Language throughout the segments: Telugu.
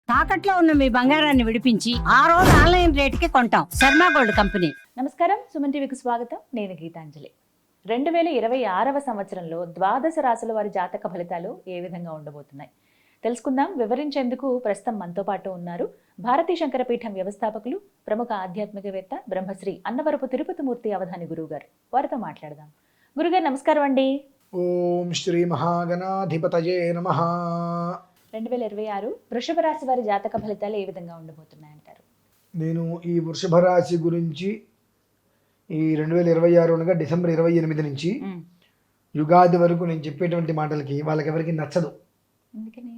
తాకట్లో ఉన్న మీ బంగారాన్ని విడిపించి ఆ రోజు ఆన్లైన్ రేటుకి కొంటాం. Sharma gold company. నమస్కారం, సుమన్ టీవీకి స్వాగతం. నేను గీతాంజలి. 2026వ సంవత్సరంలో ద్వాదశ రాశుల వారి జాతక ఫలితాలు ఏ విధంగా ఉండబోతున్నాయి తెలుసుకుందాం. వివరించేందుకు ప్రస్తుతం మనతో పాటు ఉన్నారు భారతీ శంకరపీఠం వ్యవస్థాపకులు, ప్రముఖ ఆధ్యాత్మికవేత్త బ్రహ్మశ్రీ అన్నవరపు తిరుపతిమూర్తి అవధాని గురువు గారు. వారితో మాట్లాడదాం. గురుగారు నమస్కారం అండి. ఓం శ్రీ మహాగణాధిపతయే నమః. 2026 వృషభ రాశి వారి జాతక ఫలితాలు ఏ విధంగా ఉండబోతున్నాయి అంటారు? నేను ఈ వృషభ రాశి గురించి ఈ 2026 అనగా డిసెంబర్ 28 నుంచి యుగాది వరకు నేను చెప్పేటువంటి మాటలకి వాళ్ళకెవరికి నచ్చదు. ఎందుకని?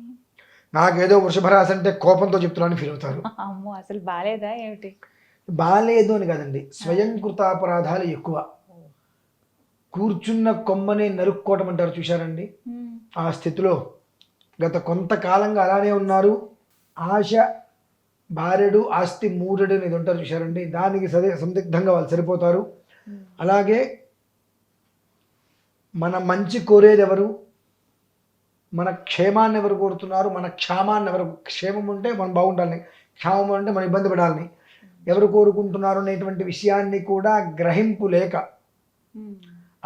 నాకేదో వృషభ రాశి అంటే కోపంతో చెప్తున్నాను ఫీల్ అవుతారు. అమ్మో, అసలు బాలేదా ఏమిటి? బాలేదు అని కాదండి, స్వయం కృతాపరాధాలు ఎక్కువ. కూర్చున్న కొమ్మనే నరుక్కోవటం అంటారు చూశారండి, ఆ స్థితిలో గత కొంతకాలంగా అలానే ఉన్నారు. ఆశ భార్యడు ఆస్తి మూడడు అనేది ఉంటారు చూశారండి, దానికి సందిగ్ధంగా వాళ్ళు సరిపోతారు. అలాగే మన మంచి కోరేది ఎవరు, మన క్షేమాన్ని ఎవరు కోరుతున్నారు, మన క్షేమాన్ని ఎవరు, క్షేమం ఉంటే మనం బాగుండాలని, క్షేమం అంటే మనం ఇబ్బంది పడాలని ఎవరు కోరుకుంటున్నారు అనేటువంటి విషయాన్ని కూడా గ్రహింపు లేక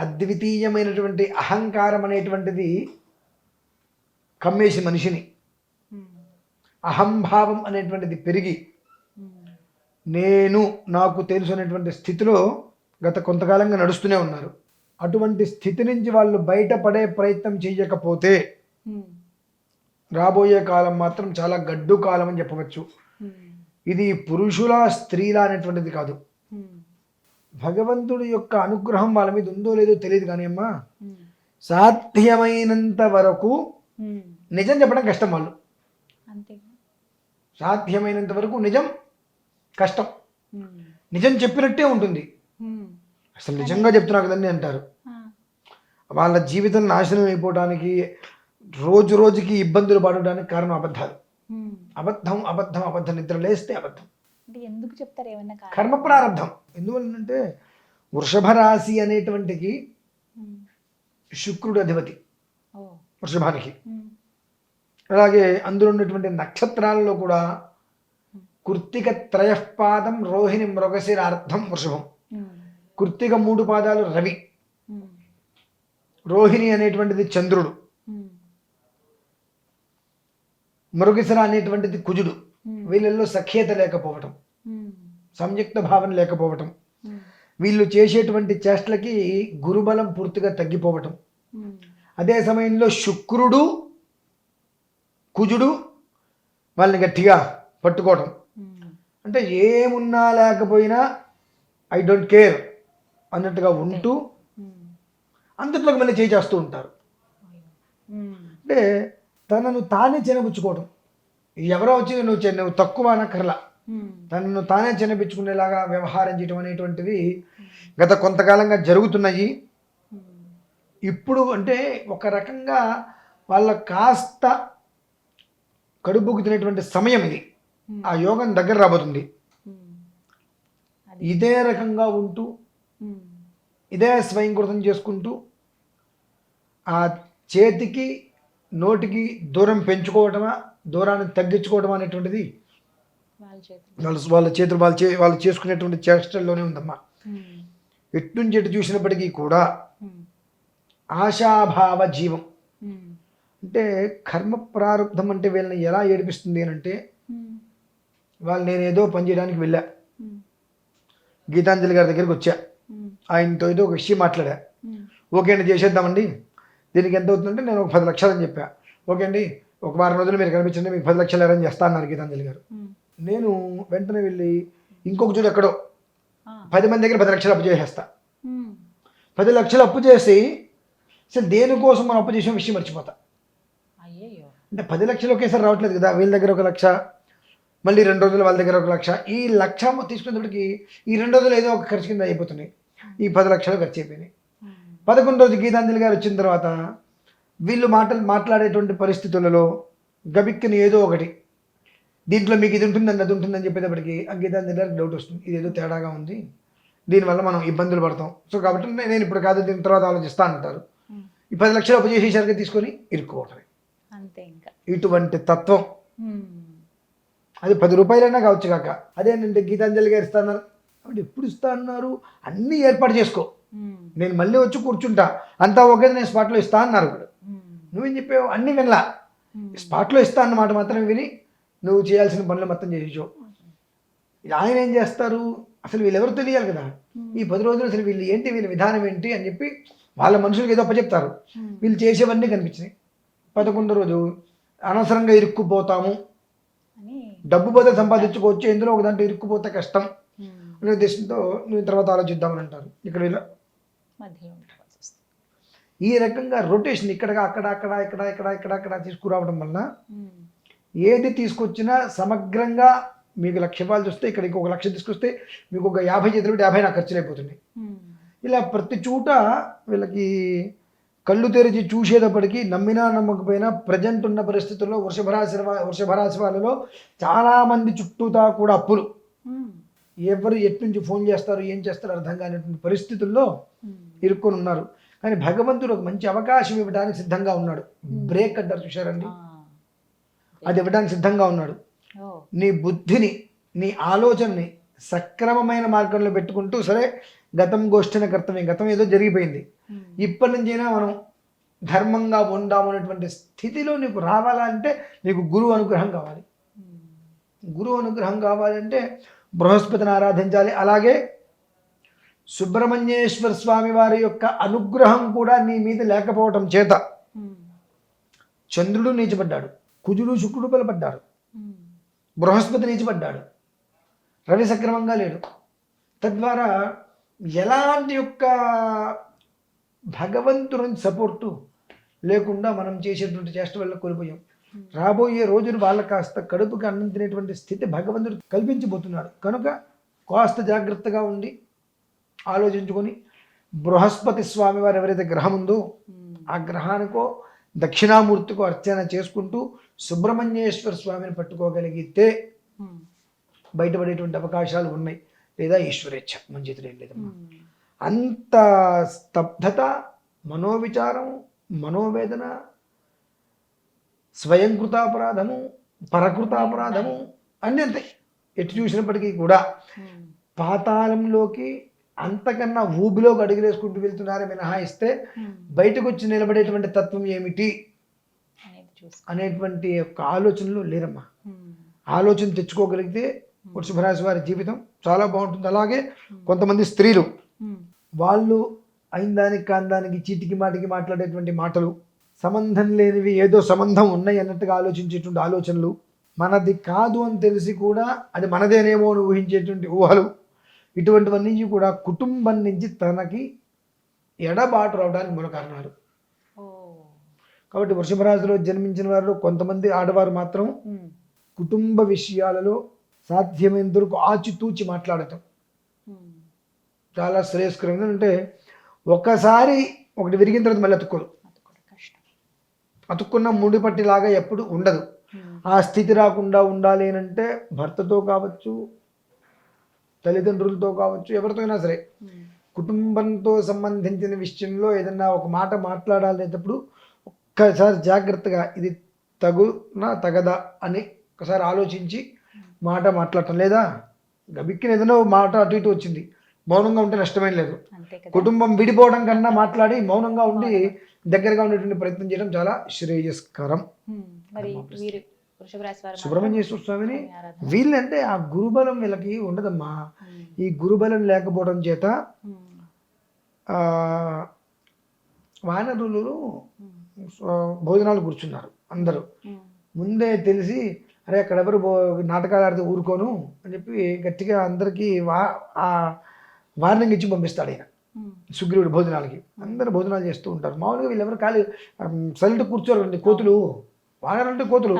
అద్వితీయమైనటువంటి అహంకారం అనేటువంటిది కమ్మేసి మనిషిని, అహంభావం అనేటువంటిది పెరిగి నేను నాకు తెలుసు అనేటువంటి స్థితిలో గత కొంతకాలంగా నడుస్తూనే ఉన్నారు. అటువంటి స్థితి నుంచి వాళ్ళు బయటపడే ప్రయత్నం చేయకపోతే రాబోయే కాలం మాత్రం చాలా గడ్డు కాలం అని చెప్పవచ్చు. ఇది పురుషుల స్త్రీల అనేటువంటిది కాదు, భగవంతుడి యొక్క అనుగ్రహం వాళ్ళ మీద ఉందో లేదో తెలియదు. కానీ అమ్మా, సాధ్యమైనంత వరకు నిజం చెప్పడం కష్టం. వాళ్ళు సాధ్యమైనంత వరకు నిజం కష్టం, నిజం చెప్పినట్టే ఉంటుంది. అసలు నిజంగా చెప్తున్నా కదండి అంటారు. వాళ్ళ జీవితం నాశనం అయిపోవడానికి, రోజు రోజుకి ఇబ్బందులు పడడానికి కారణం అబద్ధాలు. అబద్ధం అబద్ధం అబద్ధం, నిద్ర లేస్తే అబద్ధం. ఎందుకు చెప్తారు? ఏమన్నా కర్మ ప్రారంధం. ఎందువల్లంటే వృషభ రాశి అనేటువంటికి శుక్రుడు అధిపతి వృషభానికి. అలాగే అందులో ఉన్నటువంటి నక్షత్రాలలో కూడా కృత్తిక త్రయపాదం, రోహిణి మృగశిరార్థం వృషభం. కృత్తిక 3 పాదాలు రవి, రోహిణి అనేటువంటిది చంద్రుడు, మృగశిర అనేటువంటిది కుజుడు. వీళ్ళల్లో సఖ్యత లేకపోవటం, సంయుక్త భావన లేకపోవటం, వీళ్ళు చేసేటువంటి చేష్టలకి గురుబలం పూర్తిగా తగ్గిపోవటం. అదే సమయంలో శుక్రుడు కుజుడు వాళ్ళని గట్టిగా పట్టుకోవటం. అంటే ఏమున్నా లేకపోయినా ఐ డోంట్ కేర్ అన్నట్టుగా ఉంటూ అంతట్లోకి మళ్ళీ చేస్తూ ఉంటారు. అంటే తనను తానే చిన్నపుచ్చుకోవడం. ఎవరో వచ్చి నువ్వు తక్కువ అనక్కర్లా, తనను తానే చిన్నపించుకునేలాగా వ్యవహారం చేయడం అనేటువంటివి గత కొంతకాలంగా జరుగుతున్నాయి. ఇప్పుడు అంటే ఒక రకంగా వాళ్ళ కాస్త కడుపుకుతున్నటువంటి సమయం ఇది. ఆ యోగం దగ్గర రాబోతుంది. ఇదే రకంగా ఉంటూ ఇదే స్వయంకృతం చేసుకుంటూ ఆ చేతికి నోటికి దూరం పెంచుకోవటమా, దూరాన్ని తగ్గించుకోవడం అనేటువంటిది వాళ్ళ చేతులు వాళ్ళు చేసుకునేటువంటి చేష్టల్లోనే ఉందమ్మా. ఎట్నుంచి ఎటు చూసినప్పటికీ కూడా ఆశాభావ జీవం. అంటే కర్మ ప్రారంధం అంటే వీళ్ళని ఎలా ఏడిపిస్తుంది అని అంటే, వాళ్ళు నేను ఏదో పని చేయడానికి వెళ్ళా, గీతాంజలి గారి దగ్గరికి వచ్చా, ఆయనతో ఏదో ఒక విషయం మాట్లాడా. ఓకే అండి చేసేద్దామండి, దీనికి ఎంత అవుతుందంటే నేను ఒక 10 లక్షలు అని చెప్పా. ఓకే అండి, ఒక వారం రోజులు మీరు కనిపించండి, మీకు 10 లక్షలు అరేంజ్ చేస్తా అన్నారు గీతాంజలి గారు. నేను వెంటనే వెళ్ళి ఇంకొక చోటు ఎక్కడో 10 మంది దగ్గర 10 లక్షలు అప్పు చేసేస్తా. 10 లక్షలు అప్పు చేసి అసలు దేనికోసం మనం అప్పు చేసిన విషయం మర్చిపోతా. అంటే 10 లక్షలు ఒకేసారి రావట్లేదు కదా, వీళ్ళ దగ్గర 1 లక్ష, మళ్ళీ 2 రోజులు వాళ్ళ దగ్గర 1 లక్ష, ఈ 1 లక్ష తీసుకునేప్పటికి ఈ 2 రోజులు ఏదో ఒక ఖర్చు కింద అయిపోతున్నాయి. ఈ 10 లక్షలు ఖర్చు అయిపోయినాయి. 11 రోజు గీతాంజలి గారు వచ్చిన తర్వాత వీళ్ళు మాట్లాడేటువంటి పరిస్థితులలో గబిక్కిని ఏదో ఒకటి, దీంట్లో మీకు ఇది ఉంటుందండి అది ఉంటుందని చెప్పేటప్పటికి ఆ గీతాంజలి గారికి డౌట్ వస్తుంది, ఇది ఏదో తేడాగా ఉంది, దీనివల్ల మనం ఇబ్బందులు పడతాం. సో కాబట్టి నేను ఇప్పుడు కాదు, దీని తర్వాత ఆలోచిస్తా అంటారు. ఈ 10 లక్షలు అప్పు చేసేసరికి తీసుకొని ఇరుక్కోవటమే. అంతే. ఇంకా ఇటువంటి తత్వం అది 10 రూపాయలైనా కావచ్చు కాక. అదేంటంటే గీతాంజలి గారు ఇస్తాన్నారు, అంటే ఎప్పుడు ఇస్తా అన్నారు, అన్నీ ఏర్పాటు చేసుకో, నేను మళ్ళీ వచ్చి కూర్చుంటా, అంతా ఒకే నేను స్పాట్లో ఇస్తా అన్నారు. ఇప్పుడు నువ్వేం చెప్పావు, అన్నీ వినలా, స్పాట్లో ఇస్తా అన్నమాట మాత్రమే విని నువ్వు చేయాల్సిన పనులు మొత్తం చేసేసావు. ఆయన ఏం చేస్తారు, అసలు వీళ్ళెవరు తెలియాలి కదా, ఈ 10 రోజులు అసలు వీళ్ళు ఏంటి, వీళ్ళ విధానం ఏంటి అని చెప్పి వాళ్ళ మనుషులకు ఏదో అప్పచెప్తారు. వీళ్ళు చేసేవన్నీ కనిపించినాయి. 11వ రోజు అనవసరంగా ఇరుక్కుపోతాము, డబ్బు పోతే సంపాదించుకోవచ్చు, ఎందులో ఒక దాంట్లో ఇరుక్కుపోతే కష్టం అనే ఉద్దేశంతో నువ్వు తర్వాత ఆలోచిద్దామని అంటారు. ఇక్కడ ఇలా ఈ రకంగా రొటేషన్ ఇక్కడ అక్కడ అక్కడ ఇక్కడ ఇక్కడ ఇక్కడ అక్కడ తీసుకురావడం వల్ల ఏది తీసుకొచ్చినా సమగ్రంగా మీకు 1,00,000 రూపాయలు చూస్తే ఇక్కడ ఇంకొక 1,00,000 తీసుకొస్తే మీకు ఒక 50 చేతులు 50 నా ఖర్చులు అయిపోతున్నాయి. ఇలా ప్రతి చోట వీళ్ళకి కళ్ళు తెరిచి చూసేటప్పటికి నమ్మినా నమ్మకపోయినా ప్రజెంట్ ఉన్న పరిస్థితుల్లో వృషభ రాశి వాళ్ళలో చాలామంది చుట్టూతా కూడా అప్పులు, ఎవరు ఎటు నుంచి ఫోన్ చేస్తారు ఏం చేస్తారు అర్థం కానిటువంటి పరిస్థితుల్లో ఇరుక్కొని ఉన్నారు. కానీ భగవంతుడు ఒక మంచి అవకాశం ఇవ్వడానికి సిద్ధంగా ఉన్నాడు. బ్రేక్ అంటారు చూశారండి, అది ఇవ్వడానికి సిద్ధంగా ఉన్నాడు. నీ బుద్ధిని, నీ ఆలోచనని సక్రమమైన మార్గంలో పెట్టుకుంటూ, సరే గతం గోష్ఠిన కర్తవ్యం, గతం ఏదో జరిగిపోయింది, ఇప్పటి నుంచైనా మనం ధర్మంగా ఉందాము అనేటువంటి స్థితిలో నీకు రావాలంటే నీకు గురువు అనుగ్రహం కావాలి. గురువు అనుగ్రహం కావాలంటే బృహస్పతిని ఆరాధించాలి. అలాగే సుబ్రహ్మణ్యేశ్వర స్వామి వారి యొక్క అనుగ్రహం కూడా నీ మీద లేకపోవటం చేత చంద్రుడు నీచబడ్డాడు, కుజుడు శుక్రుడు బలపడ్డారు, బృహస్పతి నీచబడ్డాడు, రవి సక్రమంగా లేడు. తద్వారా ఎలాంటి యొక్క భగవంతుని సపోర్టు లేకుండా మనం చేసేటువంటి చేష్ట వల్ల కోల్పోయాం. రాబోయే రోజులు వాళ్ళకి కాస్త కడుపుకి అన్నం తినేటువంటి స్థితి భగవంతుడు కల్పించబోతున్నాడు. కనుక కాస్త జాగ్రత్తగా ఉండి ఆలోచించుకొని బృహస్పతి స్వామి వారు ఎవరైతే గ్రహం ఉందో ఆ గ్రహానికో దక్షిణామూర్తికో అర్చన చేసుకుంటూ సుబ్రహ్మణ్యేశ్వర స్వామిని పట్టుకోగలిగితే బయటపడేటువంటి అవకాశాలు ఉన్నాయి. లేదా ఈశ్వరేచ్ఛ, మన చేతులు ఏం లేదమ్మా. అంత స్తబ్దత, మనోవిచారం, మనోవేదన, స్వయంకృతాపరాధము, పరకృతాపరాధము అన్నీ అంతే. ఎటు చూసినప్పటికీ కూడా పాతాళంలోకి అంతకన్నా ఊబిలోకి అడుగులేసుకుంటూ వెళ్తున్నారే మినహాయిస్తే బయటకు వచ్చి నిలబడేటువంటి తత్వం ఏమిటి అనేటువంటి యొక్క ఆలోచనలు లేరమ్మా. ఆలోచన తెచ్చుకోగలిగితే వృషభరాశి వారి జీవితం చాలా బాగుంటుంది. అలాగే కొంతమంది స్త్రీలు వాళ్ళు అయిన దానికి కాని దానికి చీటికి మాటికి మాట్లాడేటువంటి మాటలు, సంబంధం లేనివి ఏదో సంబంధం ఉన్నాయి అన్నట్టుగా ఆలోచించేటువంటి ఆలోచనలు, మనది కాదు అని తెలిసి కూడా అది మనదేనేమో అని ఊహించేటువంటి ఊహలు, ఇటువంటివన్నీ కూడా కుటుంబం నుంచి తనకి ఎడబాటు రావడానికి మూల కారణాలు. కాబట్టి వృషభరాశిలో జన్మించిన వారిలో కొంతమంది ఆడవారు మాత్రం కుటుంబ విషయాలలో సాధ్యమైనంత వరకు ఆచితూచి మాట్లాడటం చాలా శ్రేయస్కరం. అంటే ఒకసారి ఒకటి విరిగిన తర్వాత మళ్ళీ అతుక్కున్న ముడి పట్టిలాగా ఎప్పుడు ఉండదు. ఆ స్థితి రాకుండా ఉండాలి అంటే భర్తతో కావచ్చు, తల్లిదండ్రులతో కావచ్చు, ఎవరితో అయినా సరే కుటుంబంతో సంబంధించిన విషయంలో ఏదన్నా ఒక మాట మాట్లాడాలనేటప్పుడు ఒక్కసారి జాగ్రత్తగా ఇది తగునా తగదా అని ఒకసారి ఆలోచించి మాట మాట్లాడటం. లేదా గబిక్కిన ఏదైనా మాట అటు ఇటు వచ్చింది, మౌనంగా ఉంటే నష్టమేం లేదు. కుటుంబం విడిపోవడం కన్నా మాట్లాడి మౌనంగా ఉండి దగ్గరగా ఉండేటువంటి ప్రయత్నం చేయడం చాలా శ్రేయస్కరం. సుబ్రహ్మణ్యేశ్వర స్వామిని వీళ్ళంటే ఆ గురుబలం వీళ్ళకి ఉండదమ్మా. ఈ గురుబలం లేకపోవడం చేత వానరులు భోజనాలు కూర్చున్నారు. అందరూ ముందే తెలిసి అరే అక్కడ ఎవరు నాటకాలు ఆడితే ఊరుకోను అని చెప్పి గట్టిగా అందరికీ వార్నింగ్ ఇచ్చి పంపిస్తాడు ఆయన సుగ్రీవుడు భోజనాలకి. అందరూ భోజనాలు చేస్తూ ఉంటారు. మామూలుగా వీళ్ళెవరు ఖాళీ సైలెంట్ కూర్చోరండి. కోతులు, వానరంటే కోతులు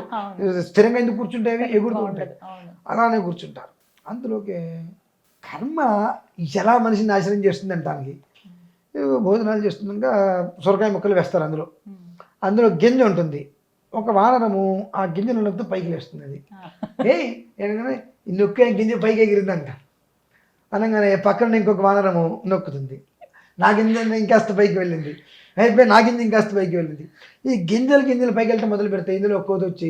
స్థిరంగా ఎందుకు కూర్చుంటాయి, ఎగురుతూ ఉంటాయి, అలానే కూర్చుంటారు. అందులోకి కర్మ ఎలా మనిషిని నాశనం చేస్తుంది అంటానికి భోజనాలు చేస్తుండగా సొరకాయ ముక్కలు వేస్తారు. అందులో గింజ ఉంటుంది. ఒక వానరము ఆ గింజను నొక్కితే పైకి లేస్తుంది. అది ఏంటంటే నొక్కే గింజ పైకి ఎగిరిందంట అనగానే పక్కన ఇంకొక వానరము నొక్కుతుంది. నా గింజ ఇంకాస్త పైకి వెళ్ళింది, అయిపోయి నా గింజ ఇంకాస్త పైకి వెళ్ళింది. ఈ గింజలు పైకి వెళ్ళటం మొదలు పెడితే ఇందులో కోత వచ్చి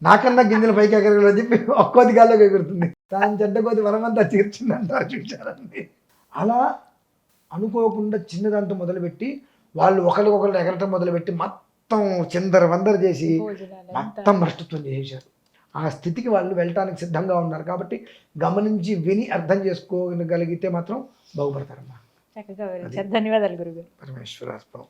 నాకన్నా గింజలు పైకి ఎగరగలని చెప్పి ఒక్కోది గాల్లోకి ఎగురుతుంది. దాని చెడ్డ కొద్ది వరమంతా తీర్చిందంటారు చూశారండి. అలా అనుకోకుండా చిన్నదాంతో మొదలుపెట్టి వాళ్ళు ఒకరికొకరు ఎగరటం మొదలుపెట్టి మొత్తం చిందర వందర చేసి మొత్తం భ్రష్టత్వం చేసేశారు. ఆ స్థితికి వాళ్ళు వెళ్ళటానికి సిద్ధంగా ఉన్నారు. కాబట్టి గమనించి విని అర్థం చేసుకోగలిగితే మాత్రం బాగుపడతారమ్మా. చక్కగా వివరించారు. ధన్యవాదాలు గురుగారు. పరమేశ్వరార్పణం.